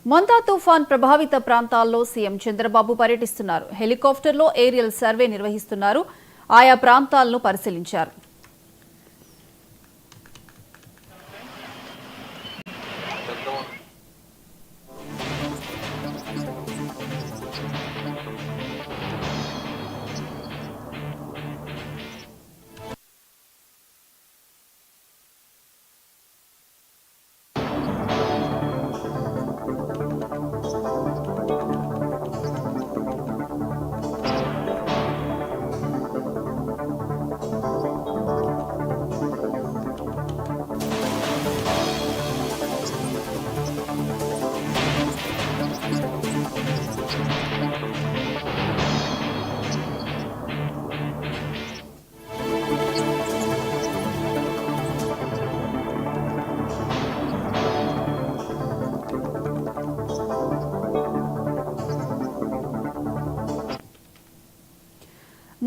మొంతా తుఫాన్ ప్రభావిత ప్రాంతాల్లో సీఎం చంద్రబాబు పర్యటిస్తున్నారు. హెలికాప్టర్లో ఏరియల్ సర్వే నిర్వహిస్తున్నారు. ఆయా ప్రాంతాలను పరిశీలించారు.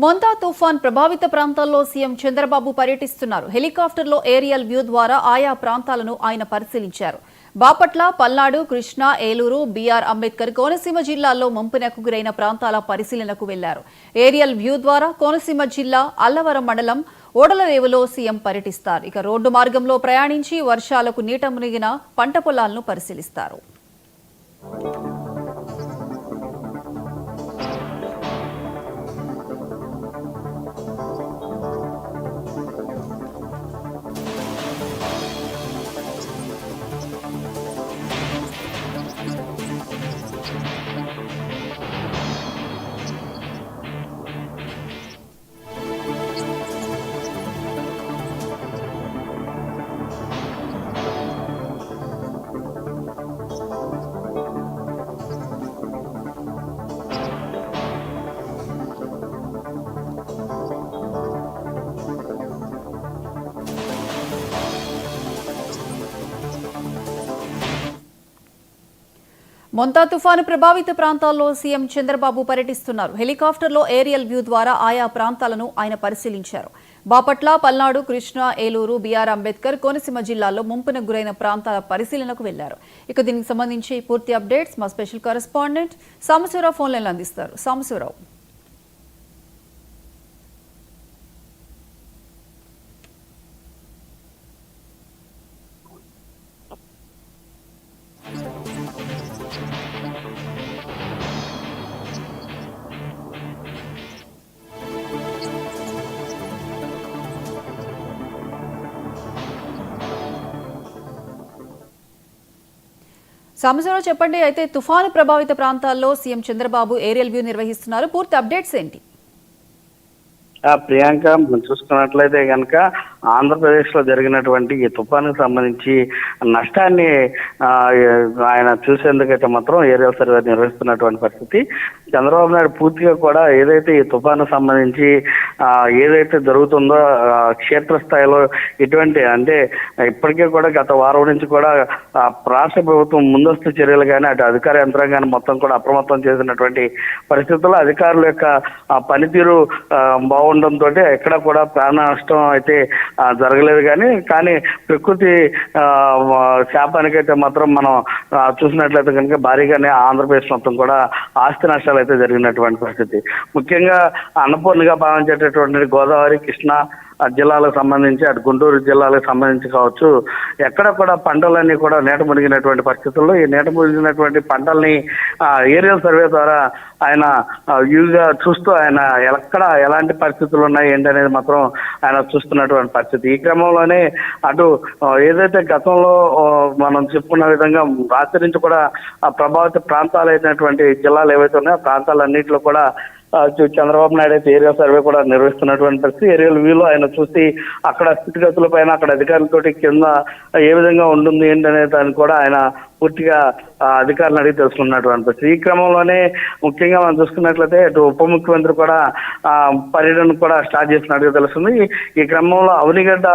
మొంతా తుఫాన్ ప్రభావిత ప్రాంతాల్లో సీఎం చంద్రబాబు పర్యటిస్తున్నారు. హెలికాప్టర్లో ఏరియల్ వ్యూ ద్వారా ఆయా ప్రాంతాలను ఆయన పరిశీలించారు. బాపట్ల, పల్నాడు, కృష్ణా, ఏలూరు, బీఆర్ అంబేద్కర్, కోనసీమ జిల్లాల్లో ముంపునకు గురైన ప్రాంతాల పరిశీలనకు వెళ్లారు. ఏరియల్ వ్యూ ద్వారా కోనసీమ జిల్లా అల్లవరం మండలం ఓడలరేవులో సీఎం పర్యటిస్తారు. ఇక రోడ్డు మార్గంలో ప్రయాణించి వర్షాలకు నీట మునిగిన పంట పొలాలను పరిశీలిస్తారు. మొంతా తుఫాను ప్రభావిత ప్రాంతాల్లో సీఎం చంద్రబాబు పర్యటిస్తున్నారు. హెలికాప్టర్లో ఏరియల్ వ్యూ ద్వారా ఆయా ప్రాంతాలను ఆయన పరిశీలించారు. బాపట్ల, పల్నాడు, కృష్ణా, ఏలూరు, బీఆర్ అంబేద్కర్, కోనసీమ జిల్లాల్లో ముంపునకు గురైన ప్రాంతాల పరిశీలనకు వెళ్లారు. ఇక దీనికి సంబంధించి పూర్తి అప్డేట్స్ మా స్పెషల్ కరెస్పాండెంట్ సాంబశివరావు ఫోన్ లైన్లో అందిస్తారు. సాంబశివరావు, సాంబశివరావు చెప్పండి. అయితే తుఫాను ప్రభావిత ప్రాంతాల్లో సీఎం చంద్రబాబు ఏరియల్ వ్యూ నిర్వహిస్తున్నారు. పూర్తి అప్డేట్స్ ఏంటి? ప్రియాంక, మనం చూసుకున్నట్లయితే కనుక ఆంధ్రప్రదేశ్ లో జరిగినటువంటి ఈ తుఫానుకు సంబంధించి నష్టాన్ని ఆయన చూసేందుకైతే మాత్రం ఏరియల్ సర్వే నిర్వహిస్తున్నటువంటి పరిస్థితి. చంద్రబాబు నాయుడు పూర్తిగా కూడా ఏదైతే ఈ తుఫాను సంబంధించి ఏదైతే జరుగుతుందో క్షేత్రస్థాయిలో ఇటువంటి అంటే ఇప్పటికే కూడా గత వారం నుంచి కూడా రాష్ట్ర ప్రభుత్వం ముందస్తు చర్యలు కానీ అటు అధికార యంత్రాంగాన్ని మొత్తం కూడా అప్రమత్తం చేసినటువంటి పరిస్థితుల్లో అధికారుల యొక్క పనితీరు ఉండడంతో ఎక్కడ కూడా ప్రాణ నష్టం అయితే జరగలేదు. కానీ ప్రకృతి శాపానికైతే మాత్రం మనం చూసినట్లయితే కనుక భారీగానే ఆంధ్రప్రదేశ్ మొత్తం కూడా ఆస్తి నష్టాలు అయితే జరిగినటువంటి పరిస్థితి. ముఖ్యంగా అన్నపూర్ణగా భావించేటటువంటి గోదావరి, కృష్ణా జిల్లాలకు సంబంధించి అటు గుంటూరు జిల్లాలకు సంబంధించి కావచ్చు, ఎక్కడ కూడా పంటలన్నీ కూడా నీట మునిగినటువంటి పరిస్థితుల్లో ఈ నీట మునిగినటువంటి పంటల్ని ఏరియల్ సర్వే ద్వారా ఆయన వ్యూగా చూస్తూ ఆయన ఎక్కడ ఎలాంటి పరిస్థితులు ఉన్నాయి ఏంటనేది మాత్రం ఆయన చూస్తున్నటువంటి పరిస్థితి. ఈ క్రమంలోనే అటు ఏదైతే గతంలో మనం చెప్పుకున్న విధంగా రాత్రి నుంచి కూడా ప్రభావిత ప్రాంతాలు అయినటువంటి జిల్లాలు ఏవైతే ఉన్నాయో ఆ ప్రాంతాలన్నింటిలో కూడా చంద్రబాబు నాయుడు అయితే ఏరియల్ సర్వే కూడా నిర్వహిస్తున్నటువంటి పరిస్థితి. ఏరియల్ వ్యూలో ఆయన చూసి అక్కడ స్థితిగతుల పైన అక్కడ అధికారులతోటి కింద ఏ విధంగా ఉంటుంది ఏంటనే దాన్ని కూడా ఆయన పూర్తిగా అధికారులను అడిగి తెలుసుకున్నటువంటి పరిస్థితి. ఈ క్రమంలోనే ముఖ్యంగా మనం చూసుకున్నట్లయితే ఇటు ఉప ముఖ్యమంత్రి కూడా పర్యటన కూడా స్టార్ట్ చేసినట్టుగా తెలుస్తుంది. ఈ క్రమంలో అవనిగడ్డ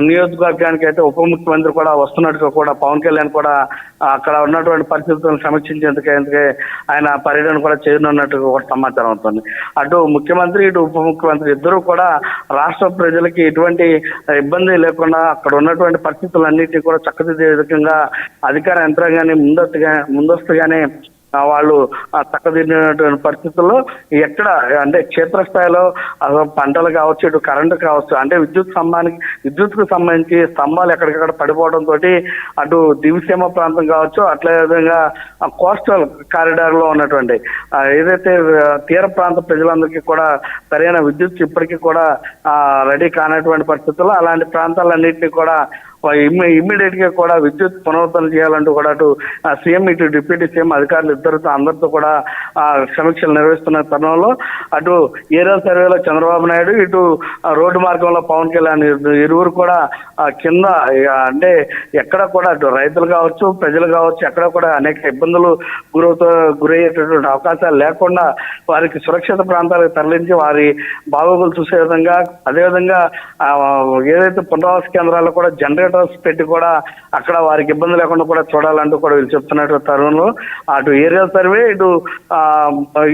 నియోజకవర్గానికి అయితే ఉప ముఖ్యమంత్రి కూడా వస్తున్నట్టుగా కూడా పవన్ కళ్యాణ్ కూడా అక్కడ ఉన్నటువంటి పరిస్థితులను సమీక్షించేందుకే ఆయన పర్యటన కూడా చేయనున్నట్టుగా కూడా సమాచారం అవుతుంది. అటు ముఖ్యమంత్రి ఇటు ఉప ముఖ్యమంత్రి ఇద్దరు కూడా రాష్ట్ర ప్రజలకి ఎటువంటి ఇబ్బంది లేకుండా అక్కడ ఉన్నటువంటి పరిస్థితులన్నింటినీ కూడా చక్కదిద్దే విధంగా అధికార యంత్రాంగం యంత్రాంగాన్ని ముందస్తుగానే వాళ్ళు చక్కదిద్దినటువంటి పరిస్థితుల్లో ఎక్కడ అంటే క్షేత్రస్థాయిలో పంటలు కావచ్చు, ఇటు కరెంటు కావచ్చు, అంటే విద్యుత్కు సంబంధించి స్తంభాలు ఎక్కడికక్కడ పడిపోవడంతో అటు దివిసీమ ప్రాంతం కావచ్చు, అట్లే విధంగా కోస్టల్ కారిడార్ లో ఉన్నటువంటి ఏదైతే తీర ప్రాంత ప్రజలందరికీ కూడా సరైన విద్యుత్ ఇప్పటికీ కూడా రెడీ కానటువంటి పరిస్థితుల్లో అలాంటి ప్రాంతాలన్నింటినీ కూడా ఇమ్మీడియట్ గా కూడా విద్యుత్ పునరుద్ధరణ చేయాలంటూ కూడా అటు సీఎం ఇటు డిప్యూటీ సీఎం అధికారులు ఇద్దరితో అందరితో కూడా సమీక్షలు నిర్వహిస్తున్న తరుణంలో అటు ఏరియల్ సర్వేలో చంద్రబాబు నాయుడు, ఇటు రోడ్డు మార్గంలో పవన్ కళ్యాణ్ ఇరువురు కూడా కింద అంటే ఎక్కడ కూడా అటు రైతులు కావచ్చు, ప్రజలు కావచ్చు, ఎక్కడ కూడా అనేక ఇబ్బందులు గురయ్యేటటువంటి అవకాశాలు లేకుండా వారికి సురక్షిత ప్రాంతాలకు తరలించి వారి బాగోగులు చూసే విధంగా, అదేవిధంగా ఏదైతే పునరావాస కేంద్రాల్లో కూడా జనరేటర్స్ పెట్టి కూడా అక్కడ వారికి ఇబ్బంది లేకుండా కూడా చూడాలంటూ కూడా వీళ్ళు చెప్తున్నట్టు తరుణంలో అటు ఏరియల్ సర్వే, ఇటు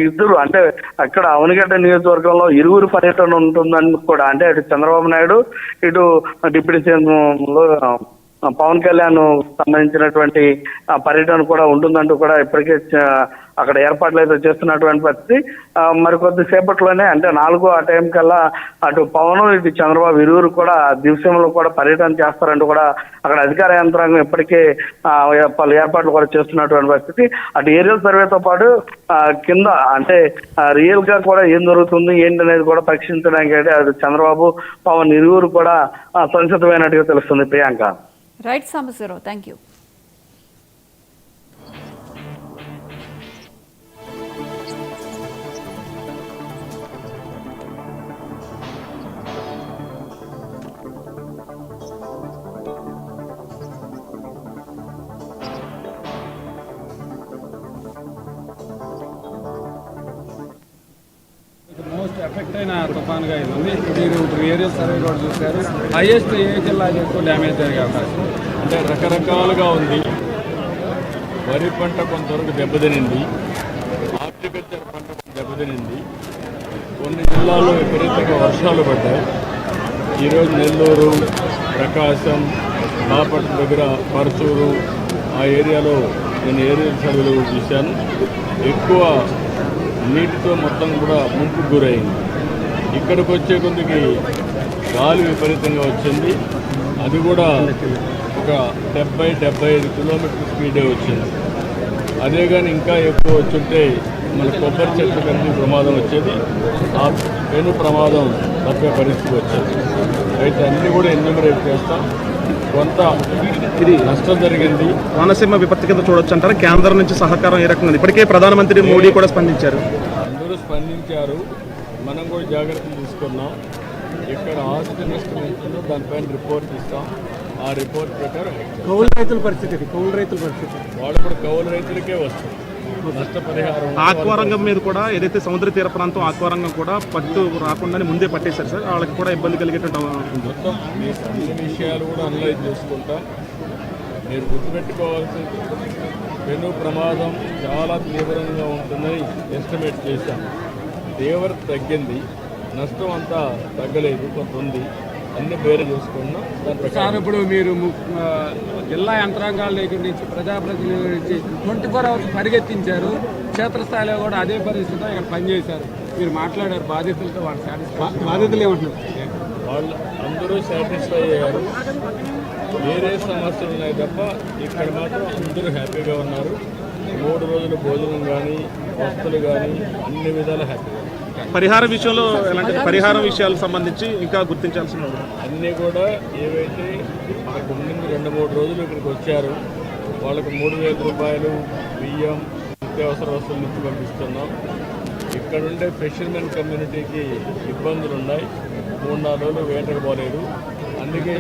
ఇద్దరు అంటే అక్కడ అవనిగడ్డ నియోజకవర్గంలో ఇరువురు పర్యటన ఉంటుందని కూడా, అంటే అటు చంద్రబాబు నాయుడు, ఇటు డిప్యూటీ సీఎం పవన్ కళ్యాణ్ సంబంధించినటువంటి పర్యటన కూడా ఉంటుందంటూ కూడా ఇప్పటికే అక్కడ ఏర్పాట్లు అయితే చేస్తున్నటువంటి పరిస్థితి. మరికొద్ది సేపట్లోనే అంటే 4 ఆ టైం కల్లా అటు పవన్, ఇటు చంద్రబాబు ఇరువురు కూడా దివసంలో కూడా పర్యటన చేస్తారంటూ కూడా అక్కడ అధికార యంత్రాంగం ఇప్పటికే పలు ఏర్పాట్లు కూడా చేస్తున్నటువంటి పరిస్థితి. అటు ఏరియల్ సర్వేతో పాటు కింద అంటే రియల్ గా కూడా ఏం జరుగుతుంది ఏంటి అనేది కూడా పరీక్షించడానికి అయితే అటు చంద్రబాబు, పవన్ ఇరువురు కూడా సంసిద్ధమైనట్టుగా తెలుస్తుంది. Priyanka. Right Sambasivarao, thank you. Most effect అయిన తుఫాన్గా ఇది ఉంది. మీరు ఏరియల్ సర్వే కూడా చూశారు. హైయెస్ట్ ఏ జిల్లాకి ఎక్కువ డ్యామేజ్ జరిగే అవకాశం అంటే రకరకాలుగా ఉంది. వరి పంట కొంతవరకు దెబ్బతినింది, హార్టికల్చర్ పంట దెబ్బతినింది. కొన్ని జిల్లాల్లో విపరీతంగా వర్షాలు పడ్డాయి. ఈరోజు నెల్లూరు, ప్రకాశం, బాపట్ల దగ్గర పరచూరు ఆ ఏరియాలో నేను ఏరియల్ సర్వేలు చూశాను. ఎక్కువ నీటితో మొత్తం కూడా ముంపుకు గురైంది. ఇక్కడికి వచ్చే కొద్దికి గాలి విపరీతంగా వచ్చింది. అది కూడా ఒక 70-75 కిలోమీటర్ స్పీడే వచ్చింది. అదే కానీ ఇంకా ఎక్కువ వచ్చుంటే మన కొబ్బరి చెట్లకు అన్ని ప్రమాదం వచ్చేది. ఆ పెను ప్రమాదం తప్పే పరిస్థితి వచ్చేది. అయితే అన్నీ కూడా ఎన్యూమరేట్ చేస్తాం. కొంత ఇది నష్టం జరిగింది. కోనసీమ విపత్తి కింద చూడొచ్చు అంటారు. కేంద్రం నుంచి సహకారం ఏ రకంగా? ఇప్పటికే ప్రధానమంత్రి మోడీ కూడా స్పందించారు. అందరూ స్పందించారు. మనం కూడా జాగ్రత్తలు తీసుకున్నాం. ఇక్కడ ఆస్తి నష్టం ఉంటుందో దానిపైన రిపోర్ట్ ఇస్తాం. ఆ రిపోర్ట్ ప్రకారం కౌలు రైతుల పరిస్థితి వాళ్ళు కూడా కౌలు రైతులకే వస్తుంది నష్టపరిహారం. ఆక్వారంగం మీద కూడా ఏదైతే సముద్ర తీర ప్రాంతం ఆక్వారంగం కూడా పట్టు రాకుండానే ముందే పట్టేశారు సార్. వాళ్ళకి కూడా ఇబ్బంది కలిగేటట్టు మొత్తం మీకు అన్ని విషయాలు కూడా అనలైజ్ చేసుకుంటాం. మీరు గుర్తుపెట్టుకోవాల్సింది పెను ప్రమాదం చాలా తీవ్రంగా ఉంటుందని ఎస్టిమేట్ చేశాం. తీవ్రత తగ్గింది, నష్టం అంతా తగ్గలేదు, కొంత ఉంది. అన్ని వేరే చేసుకున్నాం. సార్ ఇప్పుడు మీరు జిల్లా యంత్రాంగాల దగ్గర నుంచి ప్రజాప్రతినిధుల నుంచి 24 hours పరిగెత్తించారు. క్షేత్రస్థాయిలో కూడా అదే పరిస్థితిలో ఇక్కడ పనిచేశారు. మీరు మాట్లాడారు బాధితులతో, వాళ్ళు బాధితులు ఏమంటున్నారు? వాళ్ళు అందరూ సాటిస్ఫై అయ్యారు. వేరే సమస్యలు ఉన్నాయి తప్ప ఇక్కడ మాత్రం అందరూ హ్యాపీగా ఉన్నారు. 3 రోజుల భోజనం కానీ వస్తువులు కానీ అన్ని విధాలు హ్యాపీగా. పరిహార విషయంలో ఎలాంటి పరిహారం విషయాలకు సంబంధించి ఇంకా గుర్తించాల్సిన అన్నీ కూడా ఏవైతే మనకు ముందు 2-3 రోజులు ఇక్కడికి వచ్చారు వాళ్ళకు 3,000 రూపాయలు బియ్యం, నిత్యావసర వస్తువులు నుంచి పంపిస్తున్నాం. ఇక్కడ ఉండే ఫిషర్మెన్ కమ్యూనిటీకి ఇబ్బందులు ఉన్నాయి. 3-4 రోజులు వేటకు పోలేదు. అందుకే